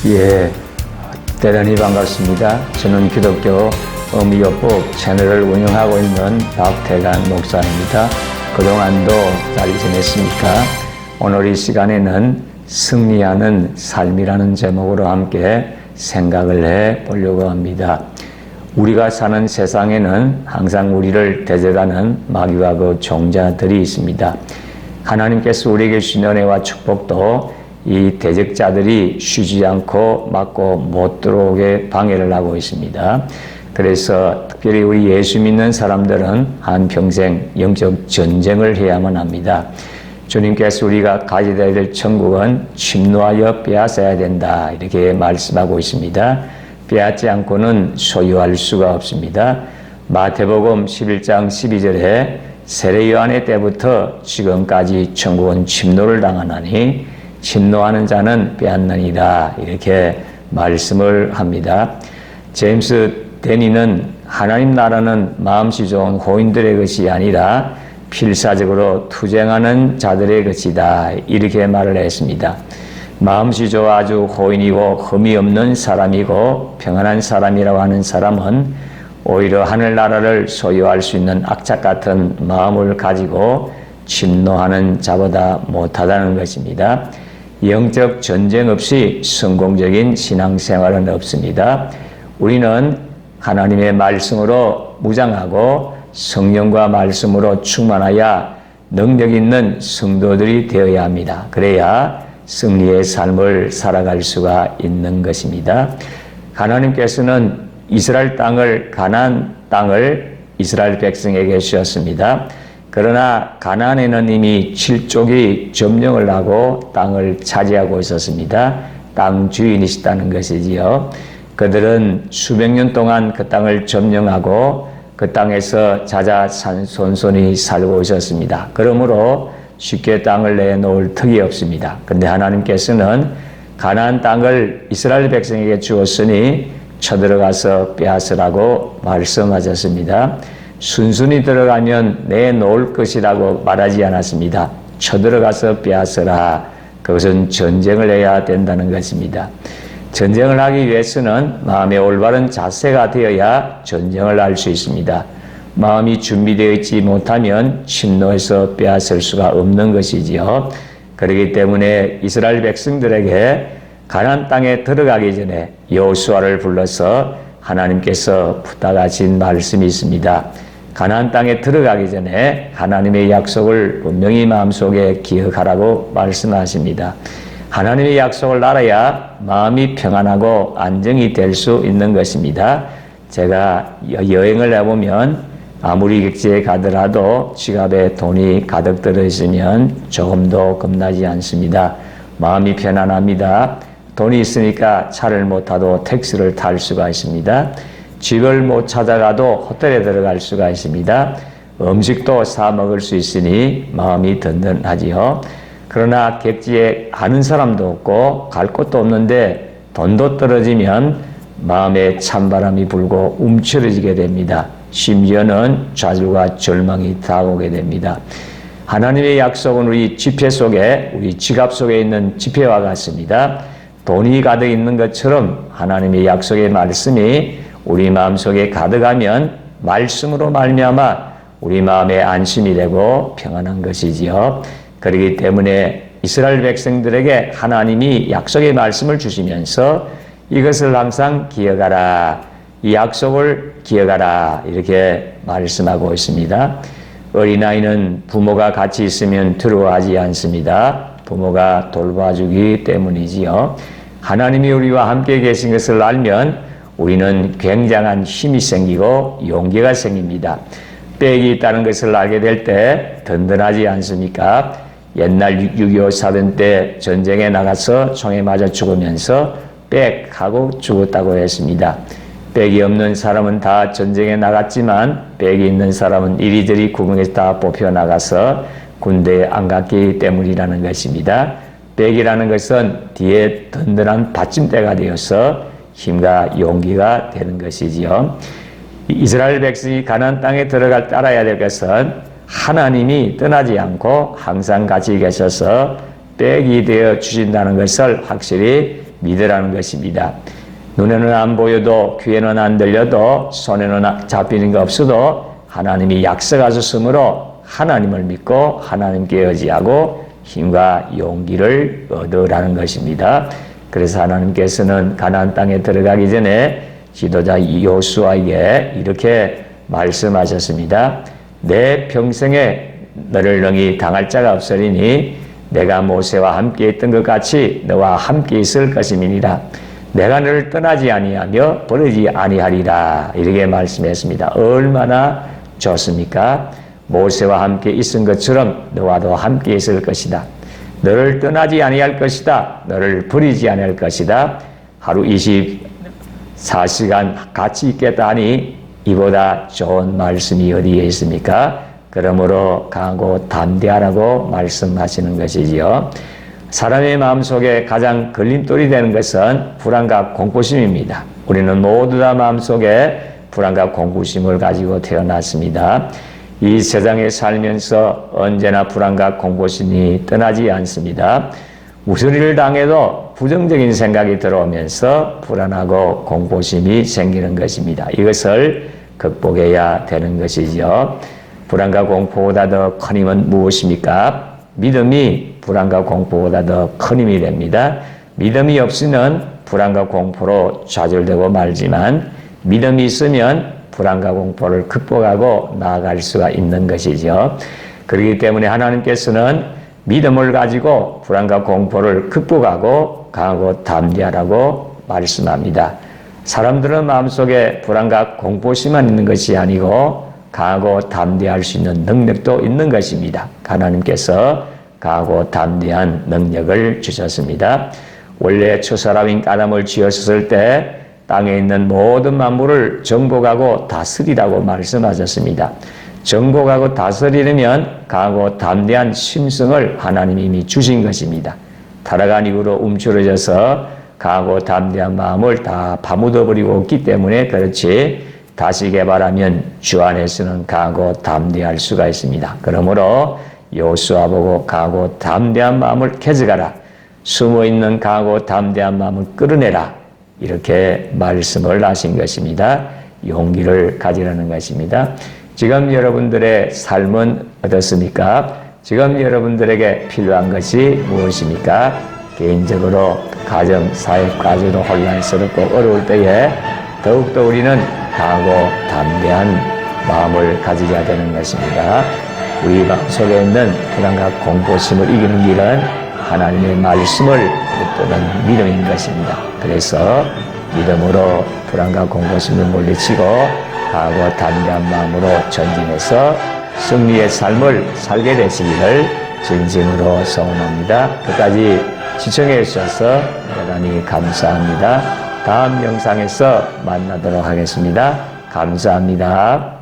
예, 대단히 반갑습니다. 저는 기독교 어미요법 채널을 운영하고 있는 박태관 목사입니다. 그동안도 잘 지냈습니까? 오늘 이 시간에는 승리하는 삶이라는 제목으로 함께 생각을 해 보려고 합니다. 우리가 사는 세상에는 항상 우리를 대적하는 마귀와 그 종자들이 있습니다. 하나님께서 우리에게 주신 은혜와 축복도 이 대적자들이 쉬지 않고 막고 못 들어오게 방해를 하고 있습니다. 그래서 특별히 우리 예수 믿는 사람들은 한평생 영적 전쟁을 해야만 합니다. 주님께서 우리가 가져야 될 천국은 침노하여 빼앗아야 된다, 이렇게 말씀하고 있습니다. 빼앗지 않고는 소유할 수가 없습니다. 마태복음 11장 12절에 세례 요한의 때부터 지금까지 천국은 침노를 당하나니 침노하는 자는 빼앗느니라, 이렇게 말씀을 합니다. 제임스 데니는 하나님 나라는 마음씨 좋은 호인들의 것이 아니라 필사적으로 투쟁하는 자들의 것이다, 이렇게 말을 했습니다. 마음씨 좋아 아주 호인이고 흠이 없는 사람이고 평안한 사람이라고 하는 사람은 오히려 하늘나라를 소유할 수 있는 악착 같은 마음을 가지고 침노하는 자보다 못하다는 것입니다. 영적 전쟁 없이 성공적인 신앙생활은 없습니다. 우리는 하나님의 말씀으로 무장하고 성령과 말씀으로 충만하여 능력 있는 성도들이 되어야 합니다. 그래야 승리의 삶을 살아갈 수가 있는 것입니다. 하나님께서는 이스라엘 땅을, 가나안 땅을 이스라엘 백성에게 주셨습니다. 그러나 가나안에는 이미 7족이 점령을 하고 땅을 차지하고 있었습니다. 땅 주인이시다는 것이지요. 그들은 수백 년 동안 그 땅을 점령하고 그 땅에서 자자손손히 살고 있었습니다. 그러므로 쉽게 땅을 내놓을 턱이 없습니다. 그런데 하나님께서는 가나안 땅을 이스라엘 백성에게 주었으니 쳐들어가서 빼앗으라고 말씀하셨습니다. 순순히 들어가면 내놓을 것이라고 말하지 않았습니다. 쳐들어가서 빼앗으라. 그것은 전쟁을 해야 된다는 것입니다. 전쟁을 하기 위해서는 마음의 올바른 자세가 되어야 전쟁을 할 수 있습니다. 마음이 준비되어 있지 못하면 침노해서 빼앗을 수가 없는 것이지요. 그렇기 때문에 이스라엘 백성들에게 가나안 땅에 들어가기 전에 여호수아를 불러서 하나님께서 부탁하신 말씀이 있습니다. 가나안 땅에 들어가기 전에 하나님의 약속을 분명히 마음속에 기억하라고 말씀하십니다. 하나님의 약속을 알아야 마음이 평안하고 안정이 될 수 있는 것입니다. 제가 여행을 해보면 아무리 객지에 가더라도 지갑에 돈이 가득 들어있으면 조금도 겁나지 않습니다. 마음이 편안합니다. 돈이 있으니까 차를 못 타도 택시를 탈 수가 있습니다. 집을 못 찾아가도 호텔에 들어갈 수가 있습니다. 음식도 사 먹을 수 있으니 마음이 든든하지요. 그러나 객지에 가는 사람도 없고 갈 곳도 없는데 돈도 떨어지면 마음에 찬바람이 불고 움츠러지게 됩니다. 심지어는 좌절과 절망이 다가오게 됩니다. 하나님의 약속은 우리 지폐 속에, 우리 지갑 속에 있는 지폐와 같습니다. 돈이 가득 있는 것처럼 하나님의 약속의 말씀이 우리 마음속에 가득하면 말씀으로 말미암아 우리 마음에 안심이 되고 평안한 것이지요. 그렇기 때문에 이스라엘 백성들에게 하나님이 약속의 말씀을 주시면서 이것을 항상 기억하라, 이 약속을 기억하라, 이렇게 말씀하고 있습니다. 어린아이는 부모가 같이 있으면 두려워하지 않습니다. 부모가 돌봐주기 때문이지요. 하나님이 우리와 함께 계신 것을 알면 우리는 굉장한 힘이 생기고 용기가 생깁니다. 빽이 있다는 것을 알게 될 때 든든하지 않습니까? 옛날 6.25 사변 때 전쟁에 나가서 총에 맞아 죽으면서 빽하고 죽었다고 했습니다. 빽이 없는 사람은 다 전쟁에 나갔지만 빽이 있는 사람은 이리저리 구멍에서 다 뽑혀 나가서 군대에 안 갔기 때문이라는 것입니다. 빽이라는 것은 뒤에 든든한 받침대가 되어서 힘과 용기가 되는 것이지요. 이스라엘 백성이 가나안 땅에 들어갈 때 알아야 될 것은 하나님이 떠나지 않고 항상 같이 계셔서 빽이 되어 주신다는 것을 확실히 믿으라는 것입니다. 눈에는 안 보여도 귀에는 안 들려도 손에는 잡히는 게 없어도 하나님이 약속하셨으므로 하나님을 믿고 하나님께 의지하고 힘과 용기를 얻으라는 것입니다. 그래서 하나님께서는 가나안 땅에 들어가기 전에 지도자 여호수아에게 이렇게 말씀하셨습니다. 내 평생에 너를 능히 당할 자가 없으리니 내가 모세와 함께 있던 것 같이 너와 함께 있을 것임이니라. 내가 너를 떠나지 아니하며 버리지 아니하리라. 이렇게 말씀했습니다. 얼마나 좋습니까? 모세와 함께 있은 것처럼 너와도 함께 있을 것이다. 너를 떠나지 아니할 것이다. 너를 버리지 아니할 것이다. 하루 24시간 같이 있겠다 하니 이보다 좋은 말씀이 어디에 있습니까? 그러므로 강하고 담대하라고 말씀하시는 것이지요. 사람의 마음속에 가장 걸림돌이 되는 것은 불안과 공포심입니다. 우리는 모두 다 마음속에 불안과 공포심을 가지고 태어났습니다. 이 세상에 살면서 언제나 불안과 공포심이 떠나지 않습니다. 무슨 일을 당해도 부정적인 생각이 들어오면서 불안하고 공포심이 생기는 것입니다. 이것을 극복해야 되는 것이죠. 불안과 공포보다 더 큰 힘은 무엇입니까? 믿음이 불안과 공포보다 더 큰 힘이 됩니다. 믿음이 없으면 불안과 공포로 좌절되고 말지만 믿음이 있으면 불안과 공포를 극복하고 나아갈 수가 있는 것이죠. 그렇기 때문에 하나님께서는 믿음을 가지고 불안과 공포를 극복하고 강하고 담대하라고 말씀합니다. 사람들은 마음속에 불안과 공포심만 있는 것이 아니고 강하고 담대할 수 있는 능력도 있는 것입니다. 하나님께서 강하고 담대한 능력을 주셨습니다. 원래 첫사람인 아담을 지었을 때 땅에 있는 모든 만물을 정복하고 다스리라고 말씀하셨습니다. 정복하고 다스리려면 강하고 담대한 심성을 하나님이 이미 주신 것입니다. 타락한 이후로 움츠러져서 강하고 담대한 마음을 다 파묻어버리고 있기 때문에 그렇지, 다시 개발하면 주 안에서는 강하고 담대할 수가 있습니다. 그러므로 여호수아 보고 강하고 담대한 마음을 가져가라. 숨어있는 강하고 담대한 마음을 끌어내라. 이렇게 말씀을 하신 것입니다. 용기를 가지라는 것입니다. 지금 여러분들의 삶은 어떻습니까? 지금 여러분들에게 필요한 것이 무엇입니까? 개인적으로 가정, 사회 과제도 혼란스럽고 어려울 때에 더욱더 우리는 강하고 담대한 마음을 가지셔야 되는 것입니다. 우리 마음속에 있는 불안과 공포심을 이기는 길은 하나님의 말씀을 붙드는 믿음인 것입니다. 그래서 믿음으로 불안과 공포심을 물리치고 강하고 담대한 마음으로 전진해서 승리의 삶을 살게 되시기를 진심으로 소원합니다. 끝까지 시청해 주셔서 대단히 감사합니다. 다음 영상에서 만나도록 하겠습니다. 감사합니다.